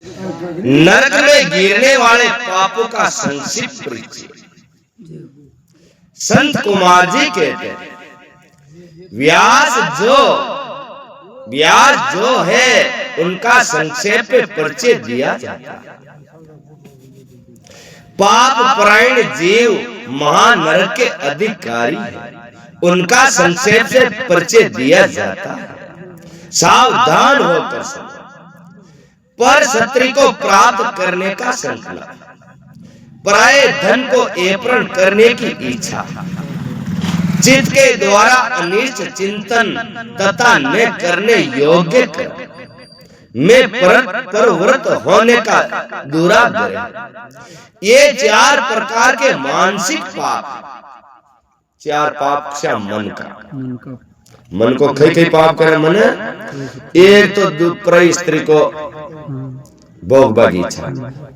नरक में गिरने वाले पापों का संक्षिप्त परिचय संत कुमार जी कहते हैं, व्यास जो है उनका संक्षेप में परिचय दिया जाता है। पाप परायण जीव महानरक के अधिकारी है, उनका संक्षेप से परिचय दिया जाता है। सावधान होकर सुनो, पर सत्री को प्राप्त करने का संकल्प, पराये धन को एपरण करने की इच्छा, चित्त के द्वारा अनिष्ट चिंतन तथा न करने योग्य कर में प्रवृत्त होने का दुराग्रह, ये चार प्रकार के मानसिक पाप। चार पाप क्या? मन को कई पाप करे मन। एक तो पराई स्त्री को भोग बागी इच्छा,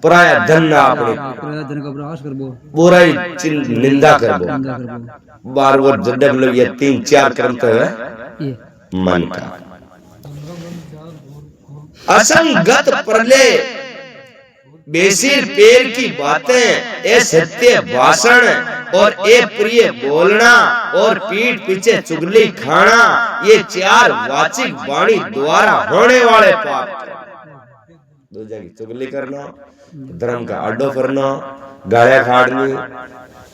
पराया धन ना अपने बुराई निंदा करबो, बार वो मतलब ये 3-4 कर्म तो है मन का। असंगत प्रलय, बेसिर पैर की बातें, ए सत्य भाषण और ए प्रिय बोलना और पीठ पीछे चुगली खाना, ये चार वाचिक वाणी द्वारा होने वाले पाप। दूसरे की चुगली करना, धर्म का आडो करना, गालियां खाड़नी,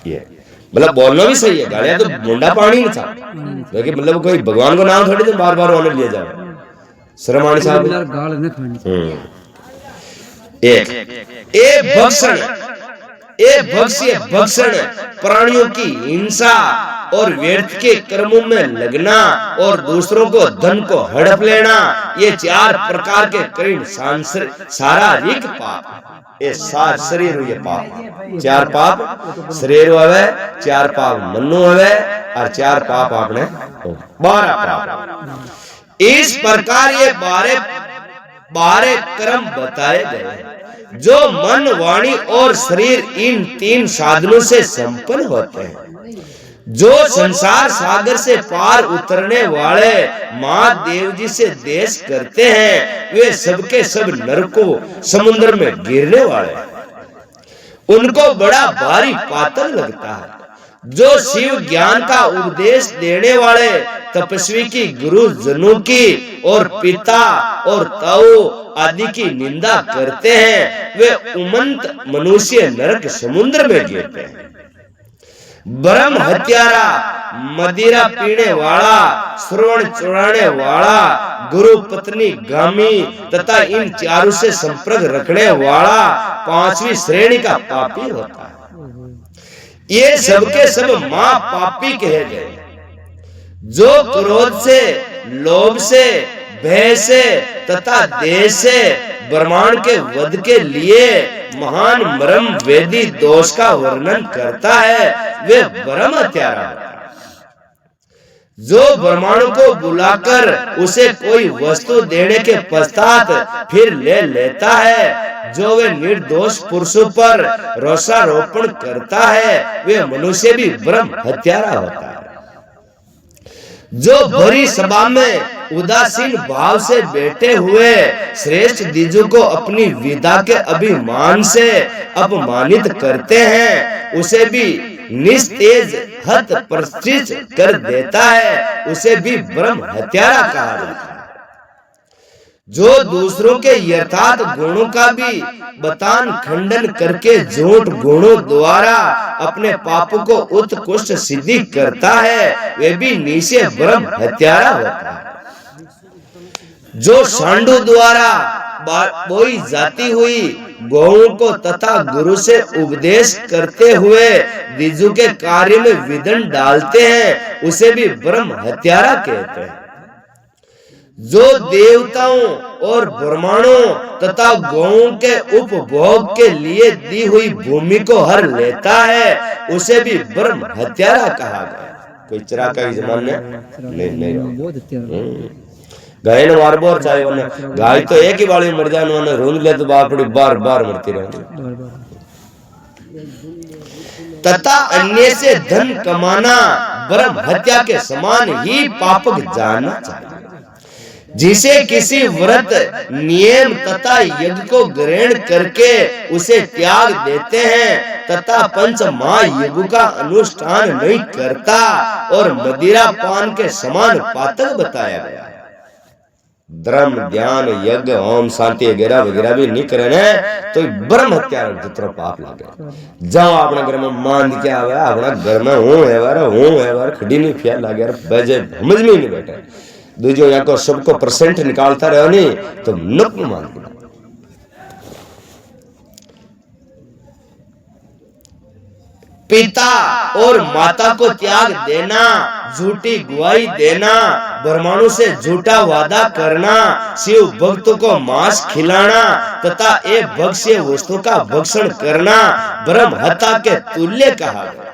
ये मतलब बोलना भी सही है, गालियां तो मुंडा पानी नहीं था, लेकिन मतलब कोई भगवान को नाम थोड़ी बार बार होने लिया जाए। श्रमाणी साहब भक्षण, प्राणियों की हिंसा और व्यर्थ के कर्मों में लगना और दूसरों को धन को हड़प लेना, ये चार प्रकार के करीन शारीरिक पाप। ये सार शरीर हुए पाप। चार पाप शरीर हुए, चार पाप मनु हुए और चार पाप आपने 12 पाप। इस प्रकार ये 12 कर्म बताए गए जो मन, वाणी और शरीर इन 3 साधनों से संपन्न होते हैं। जो संसार सागर से पार उतरने वाले महादेव जी से देश करते हैं, वे सबके सब नरकों समुद्र में गिरने वाले हैं। उनको बड़ा भारी पातल लगता है। जो शिव ज्ञान का उपदेश देने वाले तपस्वी की, गुरु जनों की और पिता और ताऊ आदि की निंदा करते हैं, वे उमंत मनुष्य नरक समुद्र में गिरते हैं। ब्रह्म हत्यारा, मदिरा पीने वाला, श्रवण चुराने वाला, गुरु पत्नी गामी तथा इन चारों से संपर्क रखने वाला 5वीं श्रेणी का पापी होता है। ये सबके सब मां पापी कहे गए। जो क्रोध से, लोभ से, भय से तथा देह से ब्रह्मांड के वध के लिए महान ब्रह्म वेदी दोष का वर्णन करता है, वे ब्रह्म हत्यारा है। जो ब्रह्मांड को बुलाकर उसे कोई वस्तु देने के पश्चात फिर ले लेता है, जो वे निर्दोष पुरुषों पर रोषारोपण करता है, वे मनुष्य भी ब्रह्म हत्यारा होता है। जो भरी सभा में उदासीन भाव से बैठे हुए श्रेष्ठ द्विजों को अपनी विदा के अभिमान से अपमानित करते हैं, उसे भी निस्तेज हत प्रतिष्ठ कर देता है, उसे भी ब्रह्म हत्यारा कहा जाता है। जो दूसरों के यथार्थ गुणों का भी बतान खंडन करके झूठ गुणों द्वारा अपने पापों को उत्कृष्ट सिद्धि करता है, वे भी नीचे ब्रह्म हत्यारा होता है। जो सांडू द्वारा बोई जाती हुई गौओं को तथा गुरु से उपदेश करते हुए द्विजों के कार्य में विघ्न डालते हैं, उसे भी ब्रह्म हत्यारा कहते हैं। जो देवताओं और ब्राह्मणों तथा गौओं के उपभोग के लिए दी हुई भूमि को हर लेता है, उसे भी ब्रह्म हत्यारा कहा गया। कोई चरा का जमाने नहीं गाय ने मार बोर चाहे उन्हें गाय तो एक ही बाड़ी मर जाए, उन्होंने रोंद ले तो बापड़ी बार बार मरती रहेगी। तथा अन्य से धन कमाना ब्रह्म हत्या के समान ही पापक जानना चाहिए। जिसे किसी व्रत नियम तथा यज्ञ को ग्रहण करके उसे त्याग देते हैं तथा पंच महायज्ञ का अनुष्ठान नहीं करता और मदिरा पान के समान पातक बताया गया। धर्म ध्यान यज्ञ होम शांति वगैरह वगैरह भी नहीं करे ना तो ब्रह्म हत्या जितना पाप लागे। जाओ अपने घर में मान क्या हुआ अपना घर में हूँ है खड़ी नहीं फिर लागे बजे समझ में नहीं बैठे दूजो या को सबको परसेंट निकालता रहो नहीं तो नुक मान दिया। पिता और माता को त्याग देना, झूठी गुआई देना, ब्राह्मणों से झूठा वादा करना, शिव भक्तों को मांस खिलाना तथा एक भक्ष्य वस्तु का भक्षण करना ब्रह्म हत्या के तुल्य कहा गया।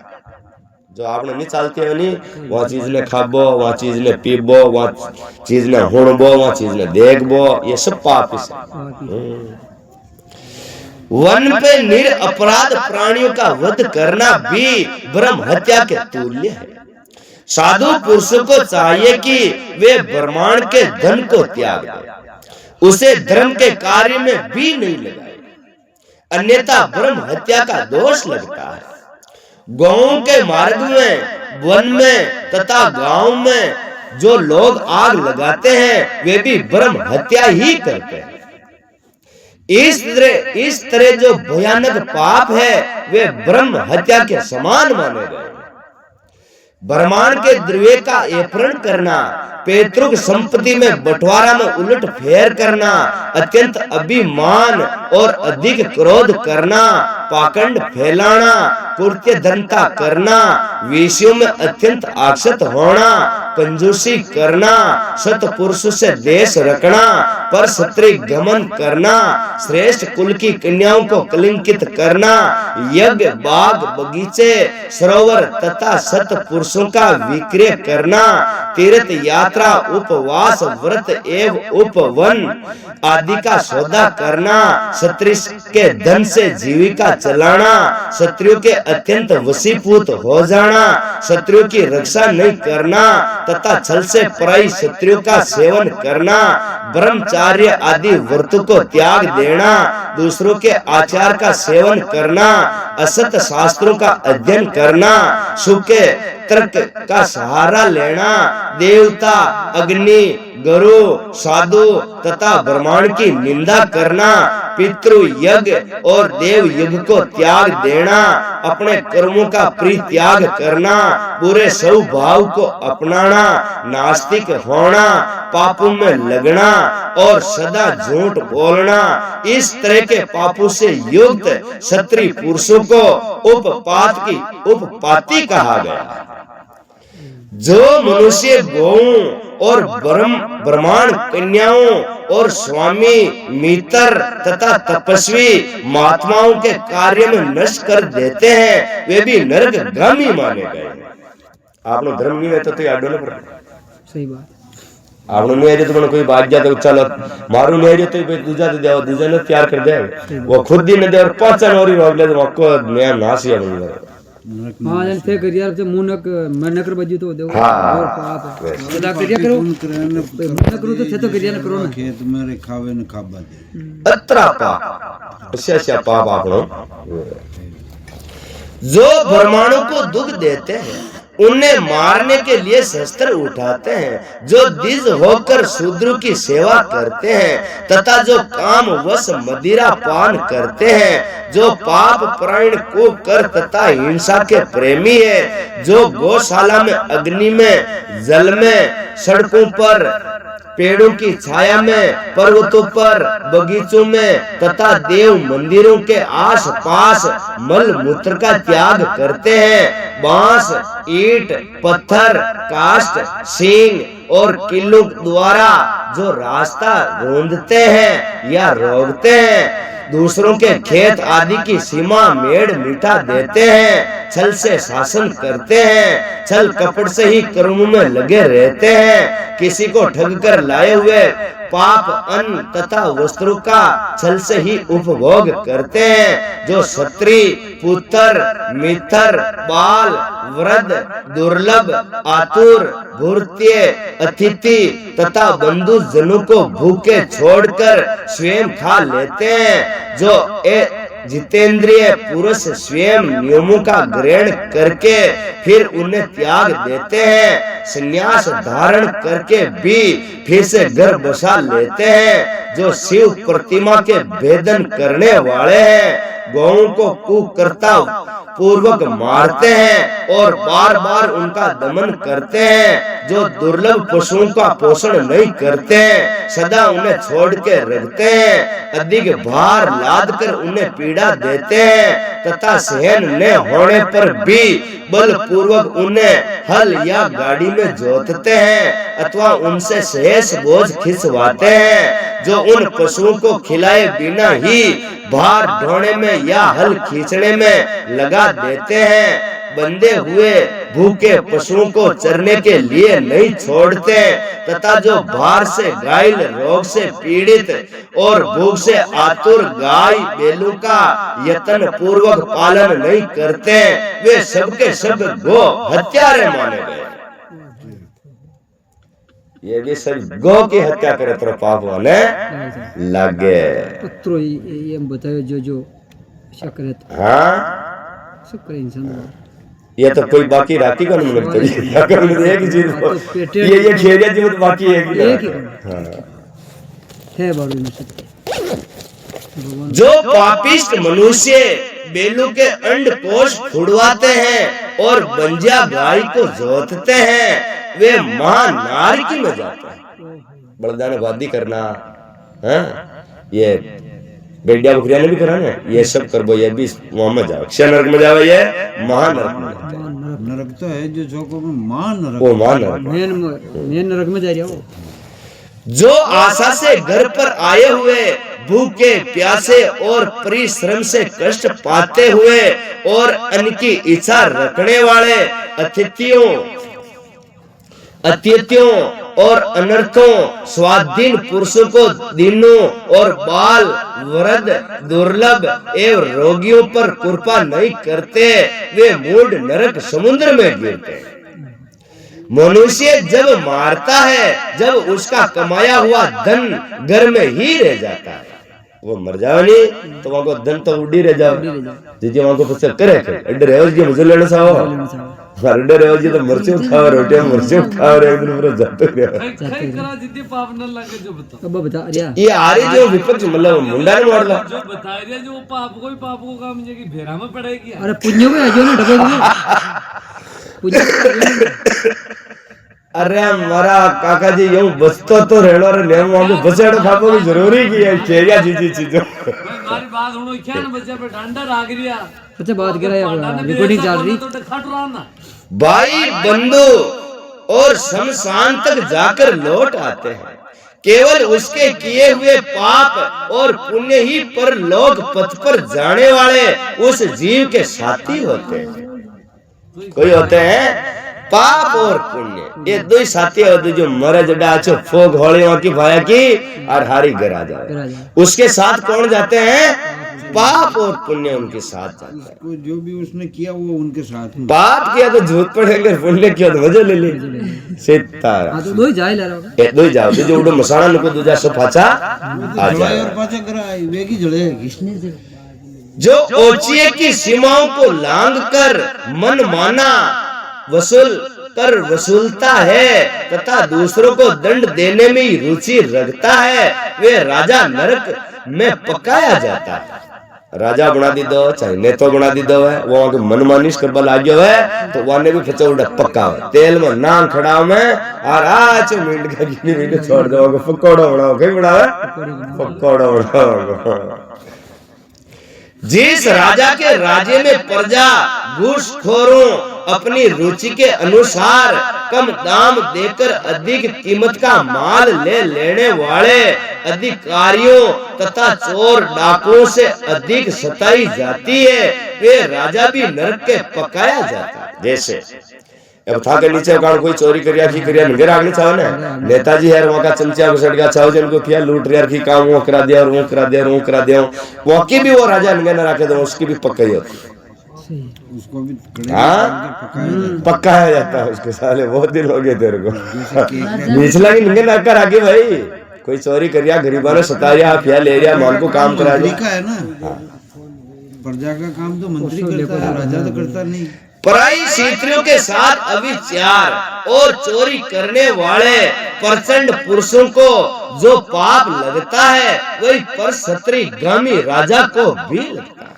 जो आपने नहीं चलती है नहीं वह चीज ने खाबो, वह चीज ने पीबो, वह चीज ने हुणबो, वह चीज ने देखबो, ये सब पाप है। वन पे निरपराध प्राणियों का वध करना भी ब्रह्म हत्या के तुल्य है। साधु पुरुषों को चाहिए कि वे ब्रह्मांड के धन को त्याग दें, उसे धर्म के कार्य में भी नहीं लगाए, अन्यथा ब्रह्म हत्या का दोष लगता है। गांवों के मार्ग में, वन में तथा गांव में जो लोग आग लगाते हैं वे भी ब्रह्म हत्या ही करते हैं। इस तरह जो भयानक पाप है वे ब्रह्म हत्या के समान माने गए। ब्रह्मांड के द्रव्य का अपहरण करना, पैतृक संपत्ति में बंटवारा में उलट फेर करना, अत्यंत अभिमान और अधिक क्रोध करना, पाखंड फैलाना, कृत्य धनता करना, विषयों में अत्यंत आसक्त होना, कंजूसी करना, सत्पुरुषों से देश रखना, पर क्षत्रिय गमन करना, श्रेष्ठ कुल की कन्याओं को कलंकित करना, यज्ञ बाग बगीचे सरोवर तथा सत्पुरुषों का विक्रय करना, तीर्थ यात्रा उपवास व्रत एवं उपवन आदि का सौदा करना, क्षत्रिय के धन से जीविका चलाना, क्षत्रियों के अत्यंत वशीभूत हो जाना, क्षत्रियों की रक्षा नहीं करना तथा छल से पराई क्षत्रियों का सेवन करना, ब्रह्मचार्य आदि व्रतों को त्याग देना, दूसरों के आचार का सेवन करना, असत शास्त्रों का अध्ययन करना, सुखे तर्क का सहारा लेना, देवता अग्नि गुरु साधु तथा ब्रह्मांड की निंदा करना, पितृ यज्ञ और देव यज्ञ को त्याग देना, अपने कर्मों का परित्याग करना, पूरे स्वभाव को अपनाना, नास्तिक होना, पापों में लगना और सदा झूठ बोलना, इस तरह के पापों से युक्त क्षत्रिय पुरुषों को उपपात की उपपाती कहा गया। जो मनुष्य गौओं और ब्रह्मांड कन्याओं और स्वामी मित्र तथा तपस्वी महात्माओं के कार्य में नष्ट कर देते हैं वे भी नरकगामी माने गए। आपने धर्म नहीं है तो आडो न पर सही बात आपने नहीं है तो मैंने कोई बात जाता चलो मारू नहीं है तो दूजा दे दो, दूजा ने तैयार कर दे, वो खुद ही न दे और पांच और ही रोक ले तो आपको नया नाश ही बन जाएगा। हां जन थे करियर से मुनक मनकर बजी तो देखो और पाप है सदा करिया करो मुनक करो तो थे तो करिया न करो ना खेत मेरे खावे न खाबा दे अत्रा पाप ऐसा पाप आपनो जो ब्राह्मणों को दुख देते हैं, उन्हें मारने के लिए शस्त्र उठाते हैं, जो द्विज होकर शूद्रों की सेवा करते हैं तथा जो काम वश मदिरा पान करते हैं, जो पाप प्राण को कर तथा हिंसा के प्रेमी है, जो गौशाला में अग्नि में जल में सड़कों पर पेड़ों की छाया में पर्वतों पर बगीचों में तथा देव मंदिरों के आस पास मल मूत्र का त्याग करते हैं, बांस ईंट पत्थर काष्ठ सींग और किल्लों द्वारा जो रास्ता रोंदते हैं या रोकते हैं, दूसरों के खेत आदि की सीमा मेड़ मिटा देते हैं, छल से शासन करते हैं, छल कपट से ही कर्मों में लगे रहते हैं, किसी को ठग कर लाए हुए पाप अन्न तथा वस्त्रों का छल से ही उपभोग करते हैं। जो क्षत्रिय पुत्र मित्र बाल वृद्ध दुर्लभ आतुर भूर्त्य अतिथि तथा बंधु जनों को भूखे छोड़कर स्वयं खा लेते हैं। जो जितेंद्रिय पुरुष स्वयं नियमों का ग्रहण करके फिर उन्हें त्याग देते हैं। संन्यास धारण करके भी फिर से घर बसा लेते हैं। जो शिव प्रतिमा के भेदन करने वाले हैं। गौओं को कुकर्ता पूर्वक मारते हैं और बार बार उनका दमन करते हैं। जो दुर्लभ पशुओं का पोषण नहीं करते हैं, सदा उन्हें छोड़ के रखते हैं। अधिक भार लाद कर उन्हें पीड़ा देते हैं तथा सहन न होने पर भी बलपूर्वक उन्हें हल या गाड़ी में जोतते हैं अथवा उनसे शेष बोझ खिंचवाते हैं। जो उन पशुओं को खिलाए बिना ही भार ढोने में या हल खींचने में लगा देते हैं। बंधे हुए भूखे पशुओं को चरने के लिए नहीं छोड़ते तथा जो भार से घायल रोग से पीड़ित और भूख से आतुर गाय बैलों का यत्न पूर्वक पालन नहीं करते, वे सबके सब गो हत्यारे माने गए। ये भी सब गौ की हत्या करे तो पाप होने लगे। पुत्रो ये बताओ जो शक्र हाँ सब करे इंसान। ये तो कोई बाकी राखी का नहीं मिलता एक ही चीज ये खेरिया जी तो बाकी है बाबू जो पापिष्ट मनुष्य बेलों के अंड कोष फुड़वाते हैं और बंजिया गाय को जोतते हैं, वे महानारकी में जाते हैं। बलिदान वादी करना है, ये बेडिया बकरिया ने भी करा ना, ये सब करबो, ये भी वहां में जाओ, क्षय नरक में जाओ, ये महानरक में जाओ। नरक तो है जो जोको में महानरक, वो महानरक मेन नरक में जा रहा हो। जो आशा से घर पर आए हुए भूखे प्यासे और परिश्रम से कष्ट पाते हुए और अन्न की इच्छा रखने वाले अतिथियों और अनर्थों स्वाधीन पुरुषों को दिनों और बाल वृद्ध दुर्लभ एवं रोगियों पर कृपा नहीं करते, वे मूढ़ नरक समुद्र में गिरते हैं। मनुष्य जब मारता है, जब उसका कमाया हुआ धन घर में ही रह जाता है, वो मर जाओ नहीं तो वहां को धन तो उड़ी रह जाओ जी वहां को पता करे अड्डे रहो जी मुझे लेना चाहो अड्डे रहो जी तो मिर्चों खाओ रोटियां मिर्चों खाओ एक दिन पूरा जाते रहो कई करा जितने पाप न लगे जो बता अब बता रिया ये आ रही जो विपक्ष मतलब मुंडा ने मार ला जो बता रिया जो पाप को काम ये की भेरा में पड़ेगी। अरे पुण्य में आजो ना डबल में पुण्य। अरे हमारा काका जी यूं बसतो तो रहना रे नेम वांगो बसेड़ो खापो की जरूरी की है केरिया जी चीजों हमारी बात सुनो क्या न बच्चे पे डंडा राग रिया अच्छा बात कर रहा है रिकॉर्डिंग चल रही तो खट रहा ना भाई बंधु और शमशान तक जाकर लौट आते हैं, केवल उसके किए हुए पाप और पुण्य ही पर लोग पथ पर जाने वाले उस जीव के साथी होते हैं। कोई होते हैं पाप और पुण्य, ये दो ही साथी होते जो मरे जड़ा अच्छो फोग होली की भाया की और हारी घर आ जाए, उसके साथ कौन जाते हैं? पाप और पुण्य उनके साथ जाते हैं। जो भी उसने किया वो उनके साथ, पाप किया तो झूठ पड़ेंगे, पुण्य किया तो मजे ले ले सीतारा। हां तो दो ही जाए ला रहा ए दो ही जाओ जो उड़ो मसाला नको दूजा सो पाचा आ जाए और पाचा करा वेगी जड़े किसने से जो ओचिए की सीमाओं को लांग कर मन माना वसूलता है तथा दूसरों को दंड देने में रुचि रखता है, वे राजा नरक में पकाया जाता है। राजा बना दी दो चाहे नेता बना दी दो है, वो आगे मनमानिश करवा लाग्यो है तो वाने भी फचौड़ा पक्का है, तेल में नाम खड़ा में और आज मिनट का गिनी मिनट छोड़ दो पकौड़ा बनाओ, कहीं बनाओ पकौड़ा बनाओ। जिस राजा के राज्य में प्रजा घूसखोरों अपनी रुचि के अनुसार कम दाम देकर अधिक कीमत का माल ले लेने वाले अधिकारियों तथा चोर डाकुओं से अधिक सताई जाती है, वे राजा भी नरक के पकाया जाता है। जैसे अब था के नीचे कारण कोई चोरी करिया की करिया नगर आगने चाहो ना नेताजी यार वहां का चमचा घुसट गया चाहो जिनको किया लूट रिया की काम वो करा दिया और वो करा दिया और वो करा दिया वो की भी वो राजा नगर न रखे दो उसकी भी पक्का ही होती उसको भी कड़े हाँ पक्का है जाता है उसके साले बहुत दिन हो गए तेरे को निचला की नगर रखकर आगे भाई कोई चोरी करिया गरीबा ने सताया फिया ले रिया मान को काम करा दिया का है ना प्रजा का काम तो मंत्री करता है राजा तो करता नहीं। पराई क्षेत्रों के साथ अविचार और चोरी करने वाले प्रचंड पुरुषों को जो पाप लगता है वही परक्षत्रिगामी राजा को भी लगता है।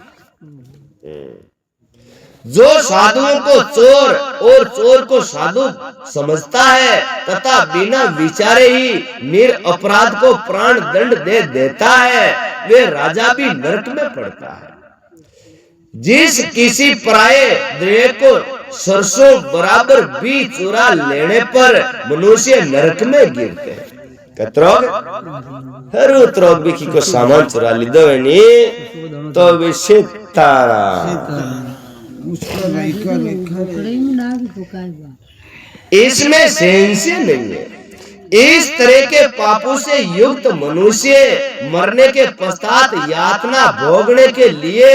जो साधुओं को चोर और चोर को साधु समझता है तथा बिना विचारे ही निरपराध को प्राण दंड दे देता है वे राजा भी नरक में पड़ता है। जिस किसी पराये देह को सरसों बराबर भी चुरा लेने पर मनुष्य नरक में गिरते हैं। कत्रोग हरु त्रोग भी को सामान चुरा ली दो नहीं तो भी सितारा उसका लाइका इसमें सेंसे नहीं है। इस तरह के पापों से युक्त मनुष्य मरने के पश्चात यातना भोगने के लिए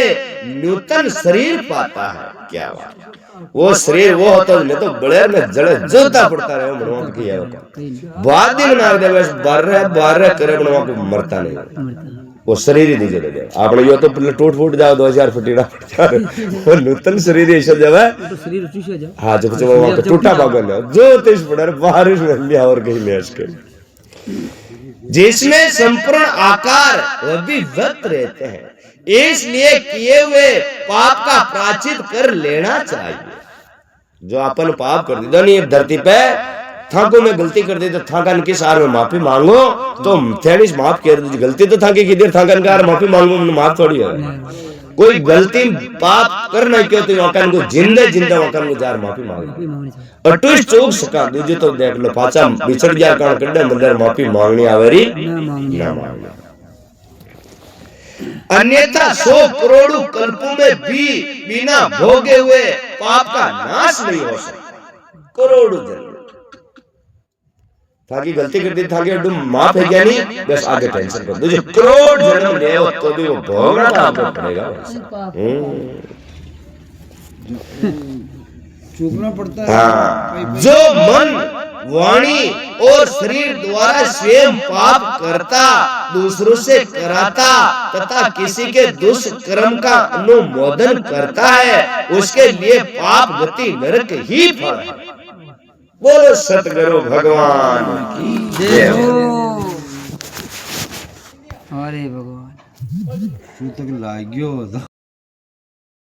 नूतन शरीर पाता है। क्या बात वो शरीर वो होता है तो बड़े में जड़े जोता पड़ता रहे मनवा की है बाद दिन ना दे बस बारह करे मनवा को मरता नहीं वो शरीर ही दीजिए दे आपने यो तो टूट फूट जाओ 2000 फुटीना पड़ जाए वो नूतन शरीर ऐसा जब है तो शरीर उठी से जा हाँ जो कुछ वहां पे टूटा भागल है जो तेज पड़ा बारिश में लिया और कहीं ले इसके जिसमें संपूर्ण आकार अभिव्यक्त रहते हैं इसलिए किए हुए पाप का प्रायश्चित कर लेना चाहिए। जो अपन पाप कर दिया नहीं धरती पे था को मैं गलती कर दी तो था का के सार में माफी मांगो तो थेड़ी माफ कर दी गलती तो था कि किधर था का माफी मांगो माफ थोड़ी है कोई गलती पाप करना क्यों तो वकान को जिंदे जिंदा वकान को जार माफी मांगे और टूट चूक सका दूजे तो देख लो पाचा बिछड़ गया कान कड्डे मंदिर माफी मांगनी आवेरी ना मांगना अन्यथा 100 करोड़ कल्पों में भी बिना भोगे हुए पाप का नाश नहीं हो सकता। करोड़ों जन्म ताकि गलती कर दी था कि तुम माफ है क्या नहीं बस आगे टेंशन कर दो करोड़ जन्म ले हो तो भी वो भोगना तो आपको पड़ेगा। चूकना पड़ता है। हाँ जो मन वाणी और शरीर द्वारा स्वयं पाप करता दूसरों से कराता तथा किसी के दुष्कर्म का अनुमोदन करता है उसके लिए पाप गति नरक ही फल है। बोलो सतगुरु भगवान की जय हो। अरे भगवान तक लाग्यो